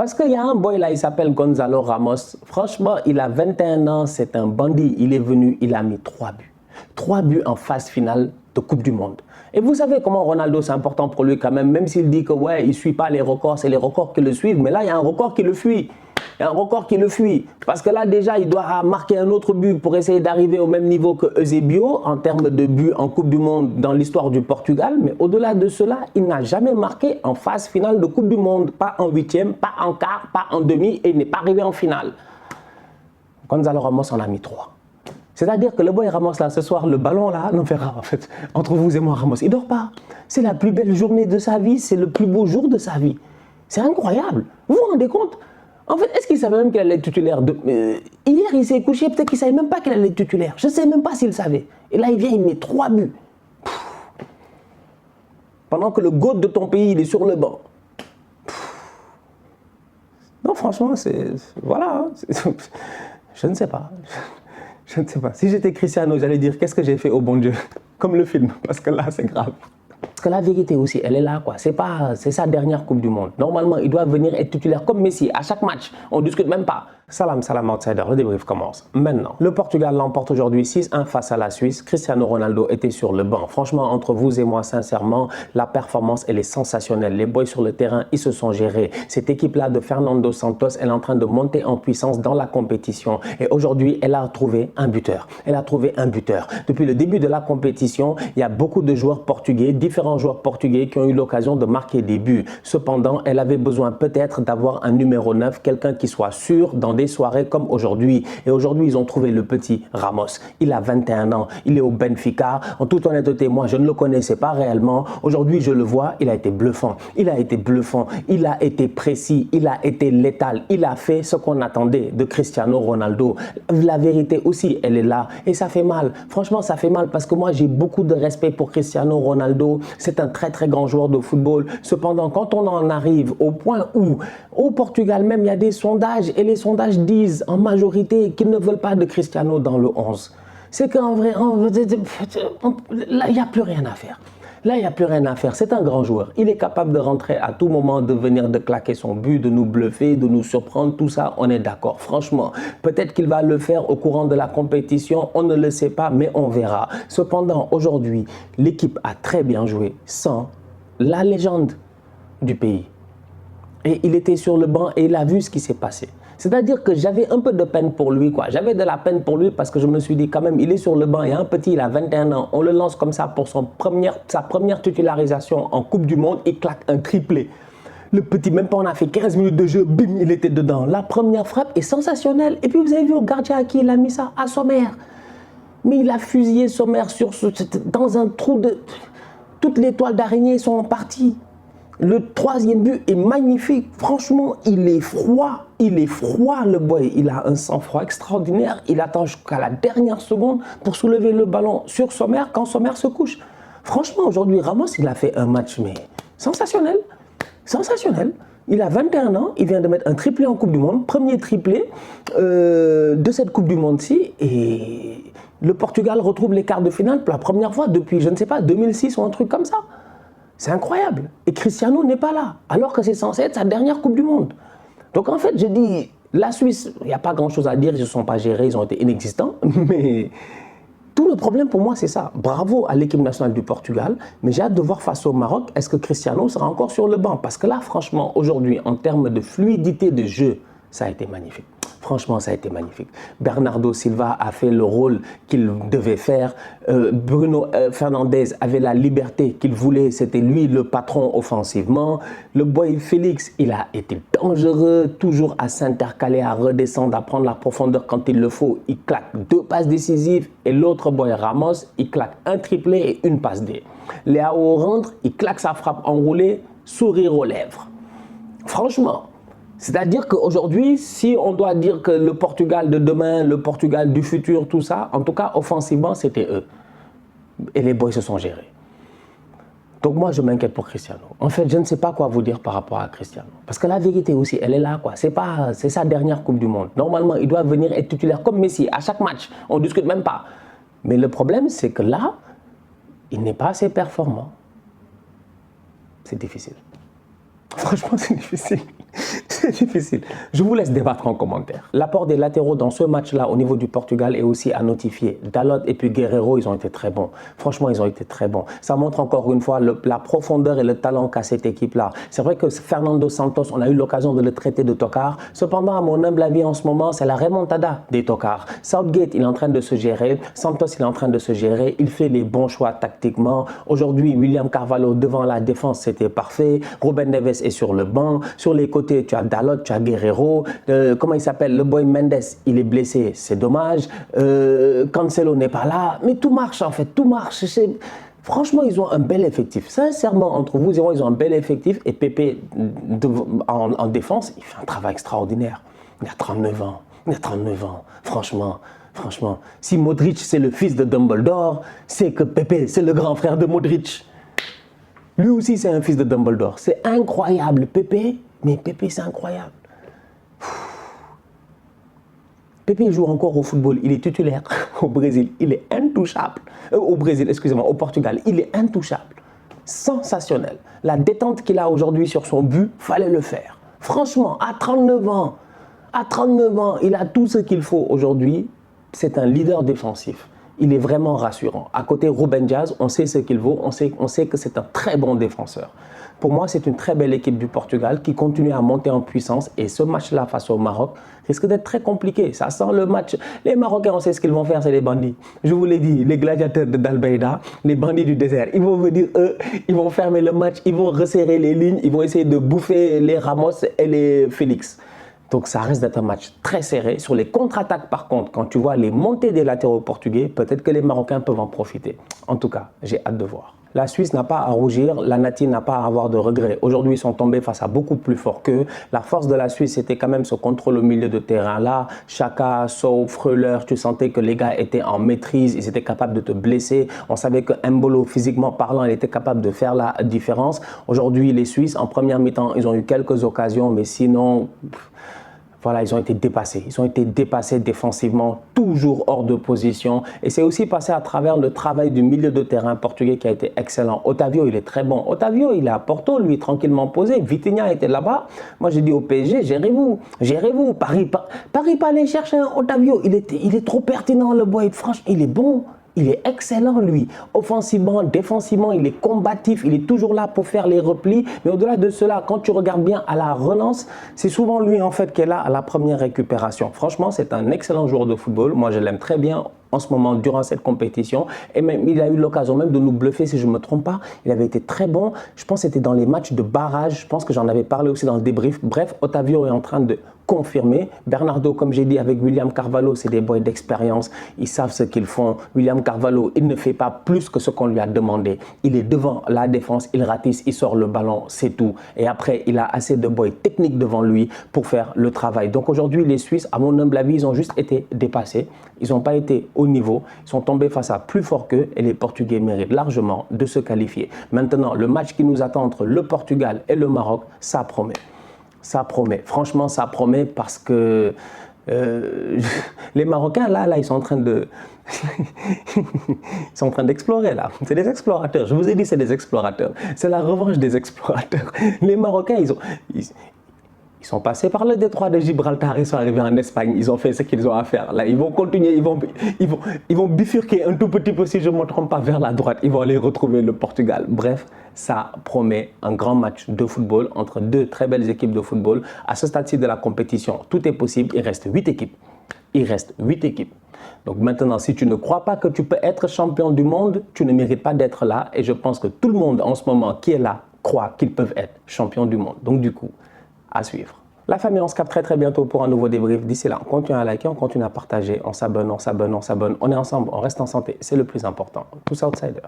Parce qu'il y a un boy là, il s'appelle Gonzalo Ramos. Franchement, il a 21 ans, c'est un bandit. Il est venu, il a mis 3 buts. 3 buts en phase finale de Coupe du Monde. Et vous savez comment Ronaldo, c'est important pour lui quand même s'il dit que ouais, il ne suit pas les records, c'est les records qui le suivent. Mais là, il y a un record qui le fuit. Il y a un record qui le fuit. Parce que là, déjà, il doit marquer un autre but pour essayer d'arriver au même niveau que Eusebio en termes de buts en Coupe du Monde dans l'histoire du Portugal. Mais au-delà de cela, il n'a jamais marqué en phase finale de Coupe du Monde. Pas en huitième, pas en quart, pas en demi et il n'est pas arrivé en finale. Gonzalo Ramos en a mis 3. C'est-à-dire que le boy Ramos, là, ce soir, le ballon, là, non, en fait, entre vous et moi, Ramos, il ne dort pas. C'est la plus belle journée de sa vie, c'est le plus beau jour de sa vie. C'est incroyable. Vous vous rendez compte? En fait, est-ce qu'il savait même qu'il allait être titulaire hier, il s'est couché, peut-être qu'il ne savait même pas qu'il allait être titulaire. Je ne sais même pas s'il savait. Et là, il vient, il met 3 buts. Pendant que le GOAT de ton pays, il est sur le banc. Non, franchement, c'est... Voilà. Je ne sais pas. Je ne sais pas. Si j'étais Cristiano, j'allais dire qu'est-ce que j'ai fait au bon Dieu. Comme le film, parce que là, c'est grave. Parce que la vérité aussi, elle est là, quoi. C'est sa dernière Coupe du Monde. Normalement, il doit venir être titulaire comme Messi. À chaque match, on ne discute même pas. Salam, salam outsider, le débrief commence maintenant. Le Portugal l'emporte aujourd'hui 6-1 face à la Suisse. Cristiano Ronaldo était sur le banc. Franchement, entre vous et moi, sincèrement, la performance, elle est sensationnelle. Les boys sur le terrain, ils se sont gérés. Cette équipe-là de Fernando Santos, elle est en train de monter en puissance dans la compétition. Et aujourd'hui, elle a trouvé un buteur. Elle a trouvé un buteur. Depuis le début de la compétition, il y a beaucoup de joueurs portugais, différents joueurs portugais qui ont eu l'occasion de marquer des buts. Cependant, elle avait besoin peut-être d'avoir un numéro 9, quelqu'un qui soit sûr dans des soirées comme aujourd'hui. Et aujourd'hui, ils ont trouvé le petit Ramos. Il a 21 ans, il est au Benfica. En toute honnêteté, moi, je ne le connaissais pas réellement. Aujourd'hui, je le vois, il a été bluffant. Il a été bluffant, il a été précis, il a été létal. Il a fait ce qu'on attendait de Cristiano Ronaldo. La vérité aussi, elle est là. Et ça fait mal. Franchement, ça fait mal parce que moi, j'ai beaucoup de respect pour Cristiano Ronaldo. C'est un très, très grand joueur de football. Cependant, quand on en arrive au point où, au Portugal même, il y a des sondages et les sondages disent en majorité qu'ils ne veulent pas de Cristiano dans le 11. C'est qu'en vrai, là, il n'y a plus rien à faire. Là, il n'y a plus rien à faire. C'est un grand joueur. Il est capable de rentrer à tout moment, de venir, de claquer son but, de nous bluffer, de nous surprendre. Tout ça, on est d'accord. Franchement, peut-être qu'il va le faire au courant de la compétition. On ne le sait pas, mais on verra. Cependant, aujourd'hui, l'équipe a très bien joué sans la légende du pays. Et il était sur le banc et il a vu ce qui s'est passé. C'est-à-dire que j'avais un peu de peine pour lui, quoi. J'avais de la peine pour lui parce que je me suis dit quand même, il est sur le banc, il y a un petit, il a 21 ans. On le lance comme ça pour sa première titularisation en Coupe du Monde, il claque un triplé. Le petit, même pas on a fait 15 minutes de jeu, bim, il était dedans. La première frappe est sensationnelle. Et puis vous avez vu au gardien à qui il a mis ça? À Sommer. Mais il a fusillé Sommer dans un trou de... Toutes les toiles d'araignée sont parties. Le troisième but est magnifique. Franchement, il est froid. Il est froid, le boy. Il a un sang-froid extraordinaire. Il attend jusqu'à la dernière seconde pour soulever le ballon sur Sommer quand Sommer se couche. Franchement, aujourd'hui, Ramos, il a fait un match mais sensationnel. Sensationnel. Il a 21 ans. Il vient de mettre un triplé en Coupe du Monde. Premier triplé de cette Coupe du Monde-ci. Et le Portugal retrouve les quarts de finale pour la première fois depuis, je ne sais pas, 2006 ou un truc comme ça. C'est incroyable. Et Cristiano n'est pas là, alors que c'est censé être sa dernière Coupe du Monde. Donc en fait, je dis, la Suisse, il n'y a pas grand-chose à dire, ils ne se sont pas gérés, ils ont été inexistants. Mais tout le problème pour moi, c'est ça. Bravo à l'équipe nationale du Portugal, mais j'ai hâte de voir face au Maroc, est-ce que Cristiano sera encore sur le banc? Parce que là, franchement, aujourd'hui, en termes de fluidité de jeu, ça a été magnifique. Franchement, ça a été magnifique. Bernardo Silva a fait le rôle qu'il devait faire. Bruno Fernandes avait la liberté qu'il voulait. C'était lui le patron offensivement. Le boy Félix, il a été dangereux, toujours à s'intercaler, à redescendre, à prendre la profondeur quand il le faut. Il claque 2 passes décisives. Et l'autre boy Ramos, il claque un triplé et une passe D. Léao rentre, il claque sa frappe enroulée, sourire aux lèvres. Franchement. C'est-à-dire qu'aujourd'hui, si on doit dire que le Portugal de demain, le Portugal du futur, tout ça, en tout cas, offensivement, c'était eux. Et les boys se sont gérés. Donc moi, je m'inquiète pour Cristiano. En fait, je ne sais pas quoi vous dire par rapport à Cristiano. Parce que la vérité aussi, elle est là, quoi. C'est sa dernière Coupe du Monde. Normalement, il doit venir être titulaire comme Messi. À chaque match, on ne discute même pas. Mais le problème, c'est que là, il n'est pas assez performant. C'est difficile. Franchement, c'est difficile. C'est difficile. Je vous laisse débattre en commentaire. L'apport des latéraux dans ce match-là au niveau du Portugal est aussi à notifier. Dalot et puis Guerreiro, ils ont été très bons. Franchement, ils ont été très bons. Ça montre encore une fois la profondeur et le talent qu'a cette équipe-là. C'est vrai que Fernando Santos, on a eu l'occasion de le traiter de tocard. Cependant, à mon humble avis, en ce moment, c'est la remontada des tocards. Southgate, il est en train de se gérer. Santos, il est en train de se gérer. Il fait les bons choix tactiquement. Aujourd'hui, William Carvalho devant la défense, c'était parfait. Ruben Neves est sur le banc. Sur les côtés, tu as Dalot, tu as Guerreiro. Comment il s'appelle? Le boy Mendes, il est blessé. C'est dommage. Cancelo n'est pas là. Mais tout marche en fait. Tout marche. Franchement, ils ont un bel effectif. Sincèrement, entre vous, ils ont un bel effectif. Et Pepe, en défense, il fait un travail extraordinaire. Il a 39 ans. Il a 39 ans. Franchement, si Modric, c'est le fils de Dumbledore, c'est que Pepe, c'est le grand frère de Modric. Lui aussi, c'est un fils de Dumbledore. C'est incroyable. Pepe, mais Pepe, c'est incroyable. Pepe joue encore au football. Il est titulaire au Brésil. Il est intouchable. Au Brésil, excusez-moi, au Portugal. Il est intouchable. Sensationnel. La détente qu'il a aujourd'hui sur son but, fallait le faire. Franchement, à 39 ans, il a tout ce qu'il faut aujourd'hui. C'est un leader défensif. Il est vraiment rassurant. À côté Ruben Dias, on sait ce qu'il vaut, on sait que c'est un très bon défenseur. Pour moi, c'est une très belle équipe du Portugal qui continue à monter en puissance et ce match-là face au Maroc risque d'être très compliqué. Ça sent le match. Les Marocains, on sait ce qu'ils vont faire, c'est les bandits. Je vous l'ai dit, les gladiateurs de Dalbeida, les bandits du désert, ils vont venir, eux, ils vont fermer le match, ils vont resserrer les lignes, ils vont essayer de bouffer les Ramos et les Félix. Donc ça risque d'être un match très serré. Sur les contre-attaques par contre, quand tu vois les montées des latéraux portugais, peut-être que les Marocains peuvent en profiter. En tout cas, j'ai hâte de voir. La Suisse n'a pas à rougir, la Nati n'a pas à avoir de regrets. Aujourd'hui, ils sont tombés face à beaucoup plus fort qu'eux. La force de la Suisse, c'était quand même ce contrôle au milieu de terrain-là. Chaka, Sow, Freuler, tu sentais que les gars étaient en maîtrise, ils étaient capables de te blesser. On savait que Mbolo, physiquement parlant, il était capable de faire la différence. Aujourd'hui, les Suisses, en première mi-temps, ils ont eu quelques occasions, mais sinon... Voilà, ils ont été dépassés. Ils ont été dépassés défensivement, toujours hors de position. Et c'est aussi passé à travers le travail du milieu de terrain portugais qui a été excellent. Otavio, il est très bon. Otavio, il est à Porto, lui, tranquillement posé. Vitinha était là-bas. Moi, j'ai dit au PSG, gérez-vous. Gérez-vous. Paris pas aller chercher un Otavio. Il est trop pertinent, le boy. Franchement, il est bon. Il est excellent, lui. Offensivement, défensivement, il est combatif. Il est toujours là pour faire les replis. Mais au-delà de cela, quand tu regardes bien à la relance, c'est souvent lui, en fait, qui est là à la première récupération. Franchement, c'est un excellent joueur de football. Moi, je l'aime très bien en ce moment, durant cette compétition. Et même, il a eu l'occasion même de nous bluffer, si je ne me trompe pas. Il avait été très bon. Je pense que c'était dans les matchs de barrage. Je pense que j'en avais parlé aussi dans le débrief. Bref, Otavio est en train de confirmer. Bernardo, comme j'ai dit, avec William Carvalho, c'est des boys d'expérience. Ils savent ce qu'ils font. William Carvalho, il ne fait pas plus que ce qu'on lui a demandé. Il est devant la défense, il ratisse, il sort le ballon, c'est tout. Et après, il a assez de boys techniques devant lui pour faire le travail. Donc aujourd'hui, les Suisses, à mon humble avis, ils ont juste été dépassés. Ils n'ont pas été au niveau. Ils sont tombés face à plus fort qu'eux et les Portugais méritent largement de se qualifier. Maintenant, le match qui nous attend entre le Portugal et le Maroc, ça promet. Ça promet. Franchement, ça promet parce que les Marocains, là, ils sont en train de... ils sont en train d'explorer, là. C'est des explorateurs. Je vous ai dit, c'est des explorateurs. C'est la revanche des explorateurs. Les Marocains, ils sont passés par le détroit de Gibraltar, ils sont arrivés en Espagne, ils ont fait ce qu'ils ont à faire. Là, ils vont continuer, ils vont bifurquer un tout petit peu, si je ne me trompe pas, vers la droite. Ils vont aller retrouver le Portugal. Bref, ça promet un grand match de football entre deux très belles équipes de football. À ce stade-ci de la compétition, tout est possible. Il reste 8 équipes. Il reste 8 équipes. Donc maintenant, si tu ne crois pas que tu peux être champion du monde, tu ne mérites pas d'être là. Et je pense que tout le monde en ce moment qui est là croit qu'ils peuvent être champions du monde. Donc du coup, à suivre. La famille, on se capte très bientôt pour un nouveau débrief. D'ici là, on continue à liker, on continue à partager, on s'abonne. On est ensemble, on reste en santé. C'est le plus important. Tous outsiders.